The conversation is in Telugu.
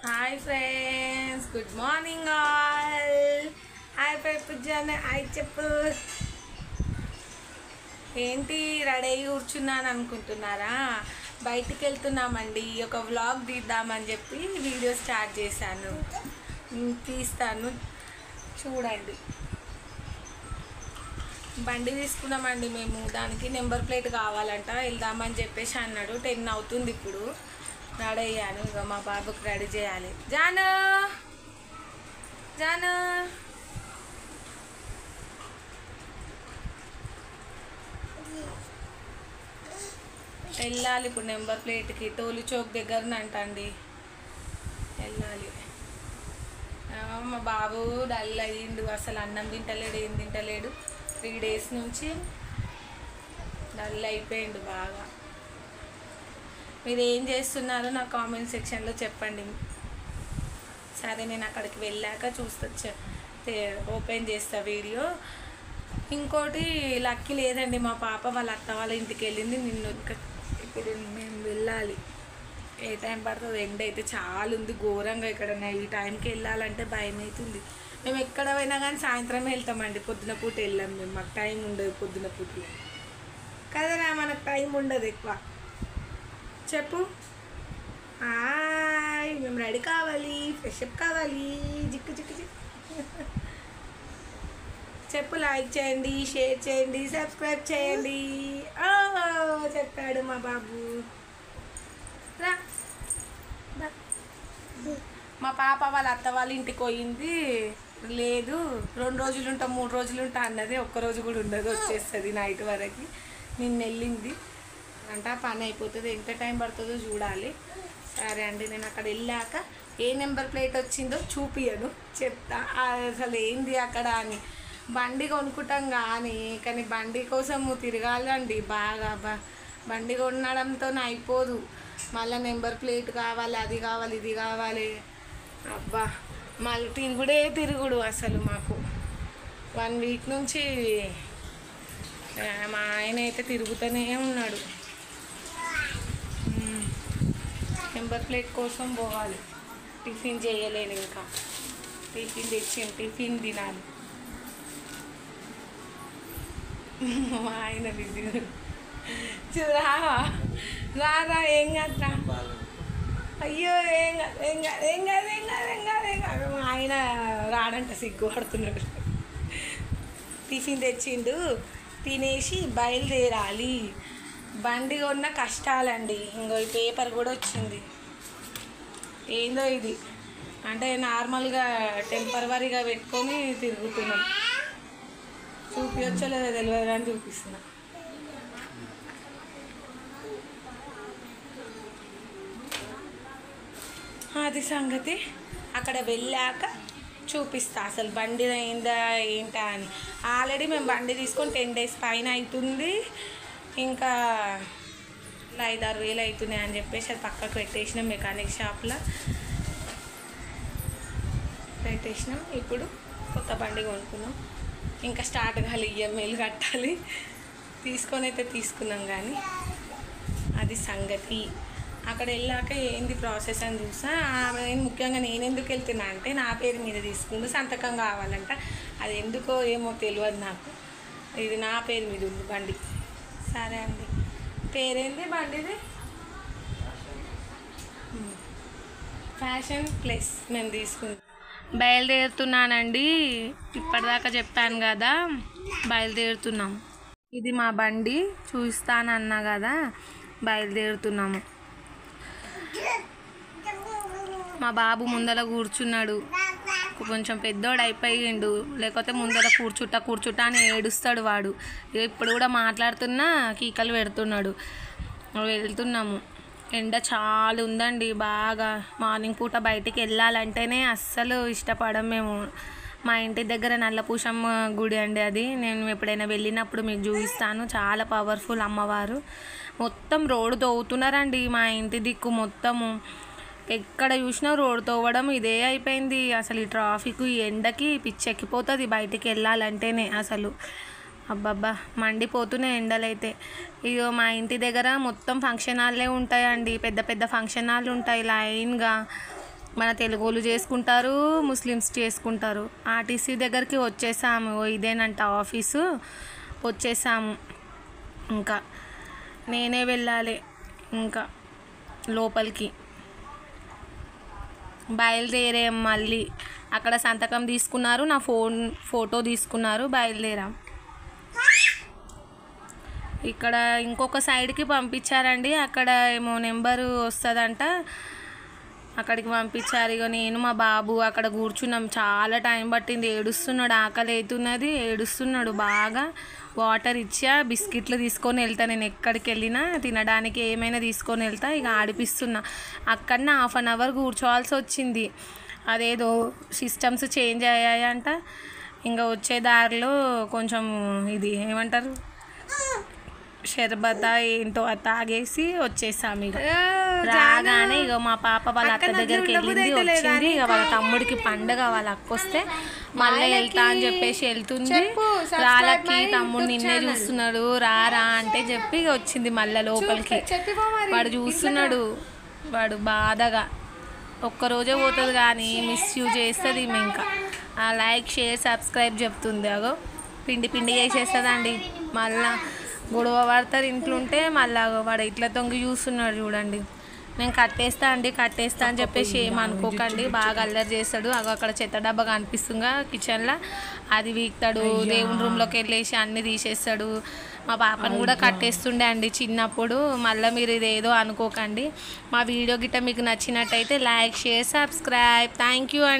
Hi friends, good morning all. Hi పూజానే, హాయ్ చెప్పు. ఏంటి రెడీ అయ్యి కూర్చున్నాను అనుకుంటున్నారా? బయటికి వెళ్తున్నామండి. ఒక వ్లాగ్ తీద్దామని చెప్పి వీడియో స్టార్ట్ చేశాను. తీస్తాను చూడండి. బండి తీసుకున్నామండి మేము. దానికి నెంబర్ ప్లేట్ కావాలంట, వెళ్దామని చెప్పేసి అన్నాడు. 10 అవుతుంది ఇప్పుడు. రెడీ అయ్యాను. ఇక మా బాబుకి రెడీ చేయాలి. జాను జాను వెళ్ళాలి ఇప్పుడు నెంబర్ ప్లేట్కి. టోలీ చౌక్ దగ్గరనంటండి వెళ్ళాలి. మా బాబు డల్ అయ్యిండు. అసలు అన్నం తింటలేడు, ఏం తింటలేడు. 3 days నుంచి డల్ అయిపోయిండు బాగా. మీరు ఏం చేస్తున్నారో నా కామెంట్ సెక్షన్లో చెప్పండి. సరే, నేను అక్కడికి వెళ్ళాక ఓపెన్ చేస్తా వీడియో. ఇంకోటి లక్కీ లేదండి, మా పాప వాళ్ళ అత్త వాళ్ళ ఇంటికి వెళ్ళింది ఇప్పుడు మేము వెళ్ళాలి. ఏ టైం పడుతుంది? ఎండ అయితే చాలా ఉంది ఘోరంగా. ఇక్కడ ఈ టైంకి వెళ్ళాలంటే భయం అవుతుంది. మేము ఎక్కడ పోయినా కానీ సాయంత్రమే వెళ్తామండి, పొద్దున పూట వెళ్ళాం మేము. మాకు టైం ఉండదు పొద్దున పూట కదరా, మనకు టైం ఉండదు ఎక్కువ. చెప్పు. మేము రెడీ కావాలి, ఫ్రెష్అప్ కావాలి. జిక్కు జిక్కు జిక్కు చెప్పు. లైక్ చేయండి, షేర్ చేయండి, సబ్స్క్రైబ్ చేయండి. చెప్పాడు మా బాబు. రా. మా పాప వాళ్ళ అత్త వాళ్ళ ఇంటికి పోయింది. లేదు, 2 రోజులు ఉంటా 3 రోజులు ఉంటా అన్నది. ఒక్కరోజు కూడా ఉండదు, వచ్చేస్తుంది నైట్ వరకు. నిన్న వెళ్ళింది అంట. పని అయిపోతుంది, ఎంత టైం పడుతుందో చూడాలి. సరే అండి, నేను అక్కడ వెళ్ళాక ఏ నెంబర్ ప్లేట్ వచ్చిందో చూపియను, చెప్తా. అసలు ఏంది అక్కడ అని. బండి కొనుక్కుంటాం కానీ బండి కోసము తిరగాలండి బాగా. బండి కొనడంతో అయిపోదు, మళ్ళీ నెంబర్ ప్లేట్ కావాలి, అది కావాలి, ఇది కావాలి. అబ్బా, మళ్ళీ తిరుగుడు అసలు. మాకు 1 week నుంచి మా ఆయన అయితే తిరుగుతూనే ఉన్నాడు. నెంబర్ ప్లేట్ కోసం పోవాలి. టిఫిన్ చేయలేను, ఇంకా టిఫిన్ తెచ్చింది, టిఫిన్ తినాలి. మా ఆయన బిజీ. చూరా రారా, ఏం కాదురా. అయ్యో, ఏం కాదు ఏం కాదు ఏం కాదు ఏం కాదు ఏం కాదు ఏం కాదు. మా ఆయన రాడంట, సిగ్గుపడుతున్నాడు. టిఫిన్ తెచ్చిండు, తినేసి బయలుదేరాలి. బండి కొన్న కష్టాలండి. ఇంకో ఈ పేపర్ కూడా వచ్చింది. ఏందో ఇది అంటే నార్మల్గా టెంపరవరీగా పెట్టుకొని తిరుగుతున్నాం. చూపించలేదో తెలియదు కానీ చూపిస్తున్నా. అది సంగతి. అక్కడ వెళ్ళాక చూపిస్తా అసలు బండి అయిందా ఏంటా అని. ఆల్రెడీ మేము బండి తీసుకొని 10 days పైన అవుతుంది. ఇంకా 5-6 వేలు అవుతున్నాయి అని చెప్పేసి అది పక్కకు పెట్టేసినాం. మెకానిక్ షాప్లో పెట్టేసినాం. ఇప్పుడు కొత్త బండి కొనుక్కున్నాం. ఇంకా స్టార్ట్ కాలి, EMIలు కట్టాలి. తీసుకొని అయితే తీసుకున్నాం కానీ అది సంగతి. అక్కడ వెళ్ళాక ఏంది ప్రాసెస్ అని చూసా. ముఖ్యంగా నేను ఎందుకు వెళ్తున్నా అంటే, నా పేరు మీద తీసుకుంటూ సంతకం కావాలంట. అది ఎందుకో ఏమో తెలియదు నాకు. ఇది నా పేరు మీద ఉంది బండి. సరే అండి, పేరేంది బండిది? Fashion plus. మేము తీసుకుంటాం. బయలుదేరుతున్నానండి. ఇప్పటిదాకా చెప్పాను కదా, బయలుదేరుతున్నాము. ఇది మా బండి, చూస్తానన్నా కదా, బయలుదేరుతున్నాము. మా బాబు ముందర కూర్చున్నాడు. కొంచెం పెద్దోడు అయిపోయిండు, లేకపోతే ముందర కూర్చుట్టా అని ఏడుస్తాడు వాడు. ఇప్పుడు కూడా మాట్లాడుతున్నా కీకలు పెడుతున్నాడు. వెళ్తున్నాము. ఎండ చాలా ఉందండి బాగా. మార్నింగ్ పూట బయటికి వెళ్ళాలంటేనే అస్సలు ఇష్టపడం మేము. మా ఇంటి దగ్గర నల్లపూషమ్మ గుడి అండి అది. నేను ఎప్పుడైనా వెళ్ళినప్పుడు మీకు చూపిస్తాను. చాలా పవర్ఫుల్ అమ్మవారు. మొత్తం రోడ్డు తవ్వుతున్నారండి మా ఇంటి దిక్కు మొత్తము. ఎక్కడ చూసినా రోడ్డు తవ్వడం ఇదే అయిపోయింది. అసలు ఈ ట్రాఫిక్, ఈ ఎండకి పిచ్చెక్కిపోతుంది బయటికి వెళ్ళాలంటేనే. అసలు అబ్బబ్బా, మండిపోతున్నాయి ఎండలైతే. ఇగో మా ఇంటి దగ్గర మొత్తం ఫంక్షన్ హాల్లే ఉంటాయండి. పెద్ద పెద్ద ఫంక్షన్ హాల్ ఉంటాయి లైన్గా. మన తెలుగు వాళ్ళు చేసుకుంటారు, ముస్లిమ్స్ చేసుకుంటారు. ఆర్టీసీ దగ్గరికి వచ్చేసాము, ఇదేనంట ఆఫీసు, వచ్చేసాము. ఇంకా నేనే వెళ్ళాలి ఇంకా లోపలికి. బయలుదేరాం మళ్ళీ. అక్కడ సంతకం తీసుకున్నారు, నా ఫోటో తీసుకున్నారు, బయలుదేరాం. ఇక్కడ ఇంకొక సైడ్కి పంపించారండి. అక్కడ ఏమో నెంబరు వస్తుందంట, అక్కడికి పంపించారు. ఇక నేను మా బాబు అక్కడ కూర్చున్నాం. చాలా టైం పట్టింది. ఏడుస్తున్నాడు, ఆకలి అవుతున్నది, ఏడుస్తున్నాడు బాగా. వాటర్ ఇచ్చా, బిస్కెట్లు తీసుకొని వెళ్తా. నేను ఎక్కడికి వెళ్ళినా తినడానికి ఏమైనా తీసుకొని వెళ్తా. ఇక ఆడిపిస్తున్నా. అక్కడనే 1/2 అవర్ కూర్చోవాల్సి వచ్చింది. అదేదో సిస్టమ్స్ చేంజ్ అయ్యాయంట. ఇంకా వచ్చే దారిలో కొంచెం ఇది ఏమంటారు, షర్బత ఏంటో అది తాగేసి వచ్చేసాము. ఇక రాగానే ఇక మా పాప వాళ్ళ అత్త దగ్గరికి వెళ్ళింది, వచ్చింది. ఇక వాళ్ళ తమ్ముడికి పండగ, వాళ్ళ అక్క వస్తే మళ్ళీ వెళ్తా అని చెప్పేసి వెళ్తుంది. రాలకి తమ్ముడు నిన్నే చూస్తున్నాడు, రారా అంటే చెప్పి ఇక వచ్చింది మళ్ళీ లోపలికి. వాడు చూస్తున్నాడు, వాడు బాధగా. ఒక్కరోజే పోతుంది కానీ మిస్యూజ్ చేస్తుంది. ఇంకా లైక్, షేర్, సబ్స్క్రైబ్ చెప్తుంది. అగో పిండి పిండి చేసేస్తుందండి. మళ్ళా గొడవ పడతారు ఇంట్లో ఉంటే. మళ్ళీ వాడు ఇట్లా తొంగి చూస్తున్నాడు చూడండి. నేను కట్టేస్తా అని చెప్పేసి ఏమనుకోకండి, బాగా అల్లరి చేస్తాడు. అక్కడ చెత్త డబ్బా కనిపిస్తుందిగా కిచెన్లో, అది వీక్తాడు. దేవుని రూమ్లోకి వెళ్ళేసి అన్నీ తీసేస్తాడు. మా పాపను కూడా కట్టేస్తుండే అండి చిన్నప్పుడు. మళ్ళీ మీరు ఇదేదో అనుకోకండి. మా వీడియో గిట్ట మీకు నచ్చినట్టయితే like, share, subscribe. Thank you అండి.